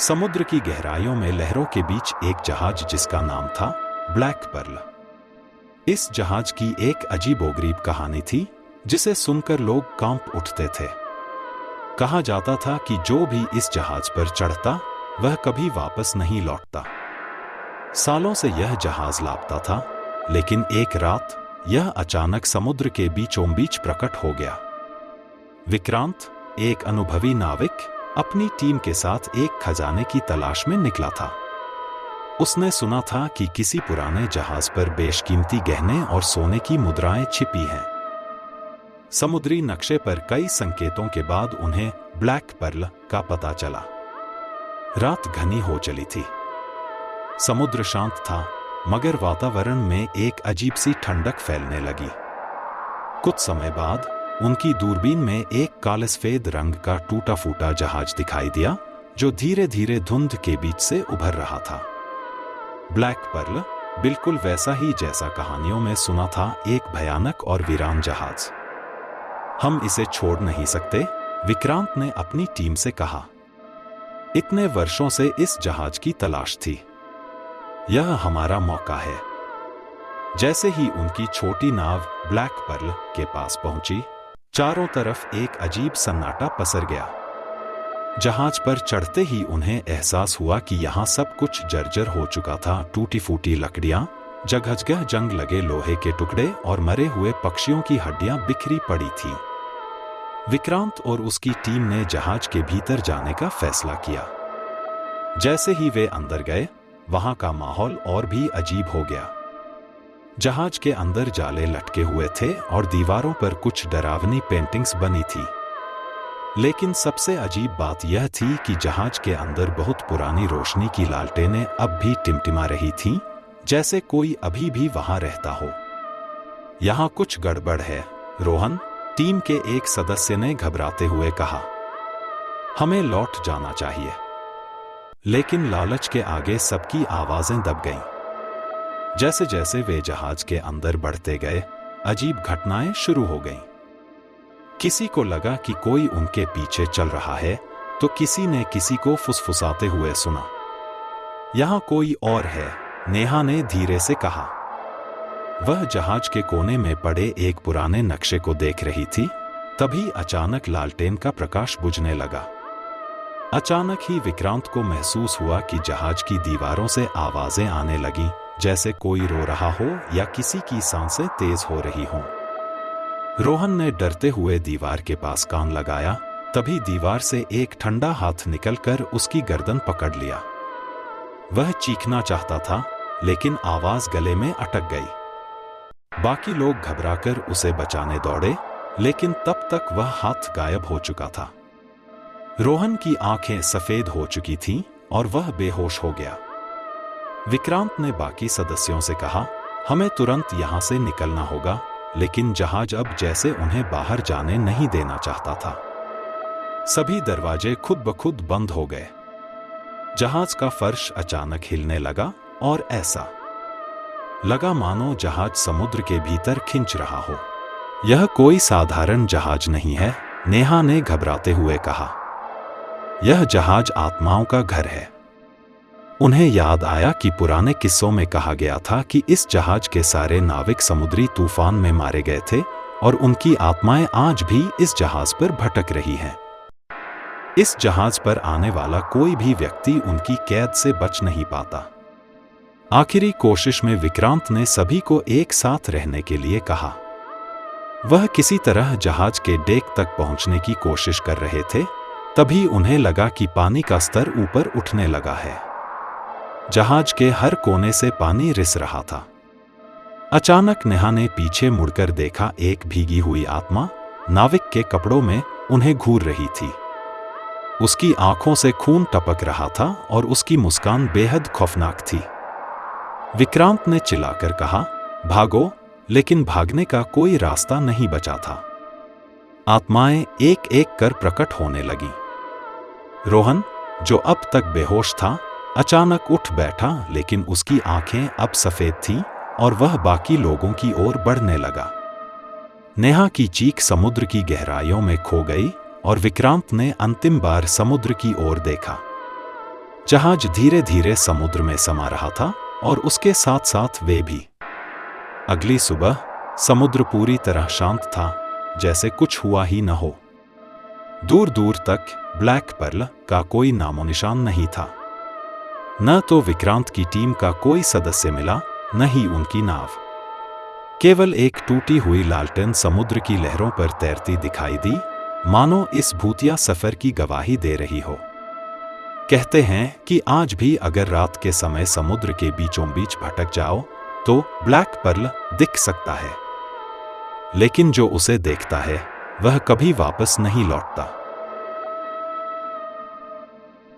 समुद्र की गहराइयों में लहरों के बीच एक जहाज जिसका नाम था ब्लैक पर्ल। इस जहाज की एक अजीबोगरीब कहानी थी जिसे सुनकर लोग कांप उठते थे। कहा जाता था कि जो भी इस जहाज पर चढ़ता वह कभी वापस नहीं लौटता। सालों से यह जहाज लापता था, लेकिन एक रात यह अचानक समुद्र के बीचों बीच प्रकट हो गया। विक्रांत, एक अनुभवी नाविक, अपनी टीम के साथ एक खजाने की तलाश में निकला था। उसने सुना था कि किसी पुराने जहाज पर बेशकीमती गहने और सोने की मुद्राएं छिपी हैं। समुद्री नक्शे पर कई संकेतों के बाद उन्हें ब्लैक पर्ल का पता चला। रात घनी हो चली थी। समुद्र शांत था, मगर वातावरण में एक अजीब सी ठंडक फैलने लगी। कुछ समय बाद उनकी दूरबीन में एक काले सफेद रंग का टूटा फूटा जहाज दिखाई दिया, जो धीरे धीरे धुंध के बीच से उभर रहा था। ब्लैक पर्ल, बिल्कुल वैसा ही जैसा कहानियों में सुना था, एक भयानक और वीरान जहाज। हम इसे छोड़ नहीं सकते, विक्रांत ने अपनी टीम से कहा। इतने वर्षों से इस जहाज की तलाश थी। यह हमारा मौका है। जैसे ही उनकी छोटी नाव ब्लैक पर्ल के पास पहुंची, चारों तरफ एक अजीब सन्नाटा पसर गया। जहाज पर चढ़ते ही उन्हें एहसास हुआ कि यहां सब कुछ जर्जर हो चुका था। टूटी फूटी लकड़ियां, जगह जंग लगे लोहे के टुकड़े और मरे हुए पक्षियों की हड्डियां बिखरी पड़ी थीं। विक्रांत और उसकी टीम ने जहाज के भीतर जाने का फैसला किया। जैसे ही वे अंदर गए, वहां का माहौल और भी अजीब हो गया। जहाज के अंदर जाले लटके हुए थे और दीवारों पर कुछ डरावनी पेंटिंग्स बनी थी। लेकिन सबसे अजीब बात यह थी कि जहाज के अंदर बहुत पुरानी रोशनी की लालटेनें अब भी टिमटिमा रही थीं, जैसे कोई अभी भी वहां रहता हो। यहां कुछ गड़बड़ है, रोहन, टीम के एक सदस्य ने घबराते हुए कहा। हमें लौट जाना चाहिए। लेकिन लालच के आगे सबकी आवाजें दब गईं। जैसे जैसे वे जहाज के अंदर बढ़ते गए, अजीब घटनाएं शुरू हो गईं। किसी को लगा कि कोई उनके पीछे चल रहा है, तो किसी ने किसी को फुसफुसाते हुए सुना। यहां कोई और है, नेहा ने धीरे से कहा। वह जहाज के कोने में पड़े एक पुराने नक्शे को देख रही थी। तभी अचानक लालटेन का प्रकाश बुझने लगा। अचानक ही विक्रांत को महसूस हुआ कि जहाज की दीवारों से आवाजें आने लगीं, जैसे कोई रो रहा हो या किसी की सांसें तेज हो रही हों। रोहन ने डरते हुए दीवार के पास कान लगाया। तभी दीवार से एक ठंडा हाथ निकलकर उसकी गर्दन पकड़ लिया। वह चीखना चाहता था, लेकिन आवाज गले में अटक गई। बाकी लोग घबराकर उसे बचाने दौड़े, लेकिन तब तक वह हाथ गायब हो चुका था। रोहन की आंखें सफेद हो चुकी थीं और वह बेहोश हो गया। विक्रांत ने बाकी सदस्यों से कहा, हमें तुरंत यहां से निकलना होगा, लेकिन जहाज अब जैसे उन्हें बाहर जाने नहीं देना चाहता था। सभी दरवाजे खुद ब खुद बंद हो गए। जहाज का फर्श अचानक हिलने लगा और ऐसा लगा मानो जहाज समुद्र के भीतर खिंच रहा हो। यह कोई साधारण जहाज नहीं है, नेहा ने घबराते हुए कहा। यह जहाज आत्माओं का घर है। उन्हें याद आया कि पुराने किस्सों में कहा गया था कि इस जहाज के सारे नाविक समुद्री तूफान में मारे गए थे और उनकी आत्माएं आज भी इस जहाज पर भटक रही हैं। इस जहाज पर आने वाला कोई भी व्यक्ति उनकी कैद से बच नहीं पाता। आखिरी कोशिश में विक्रांत ने सभी को एक साथ रहने के लिए कहा। वह किसी तरह जहाज के डेक तक पहुंचने की कोशिश कर रहे थे। तभी उन्हें लगा कि पानी का स्तर ऊपर उठने लगा है। जहाज के हर कोने से पानी रिस रहा था। अचानक नेहा ने पीछे मुड़कर देखा, एक भीगी हुई आत्मा नाविक के कपड़ों में उन्हें घूर रही थी। उसकी आंखों से खून टपक रहा था और उसकी मुस्कान बेहद खौफनाक थी। विक्रांत ने चिल्लाकर कहा, भागो, लेकिन भागने का कोई रास्ता नहीं बचा था। आत्माएं एक एक कर प्रकट होने लगीं। रोहन, जो अब तक बेहोश था, अचानक उठ बैठा, लेकिन उसकी आंखें अब सफेद थीं और वह बाकी लोगों की ओर बढ़ने लगा। नेहा की चीख समुद्र की गहराइयों में खो गई और विक्रांत ने अंतिम बार समुद्र की ओर देखा। जहाज धीरे धीरे समुद्र में समा रहा था और उसके साथ साथ वे भी। अगली सुबह समुद्र पूरी तरह शांत था, जैसे कुछ हुआ ही न हो। दूर दूर तक ब्लैक पर्ल का कोई नामो निशान नहीं था। न तो विक्रांत की टीम का कोई सदस्य मिला, न ही उनकी नाव। केवल एक टूटी हुई लालटेन समुद्र की लहरों पर तैरती दिखाई दी, मानो इस भूतिया सफर की गवाही दे रही हो। कहते हैं कि आज भी अगर रात के समय समुद्र के बीचों बीच भटक जाओ तो ब्लैक पर्ल दिख सकता है, लेकिन जो उसे देखता है वह कभी वापस नहीं लौटता।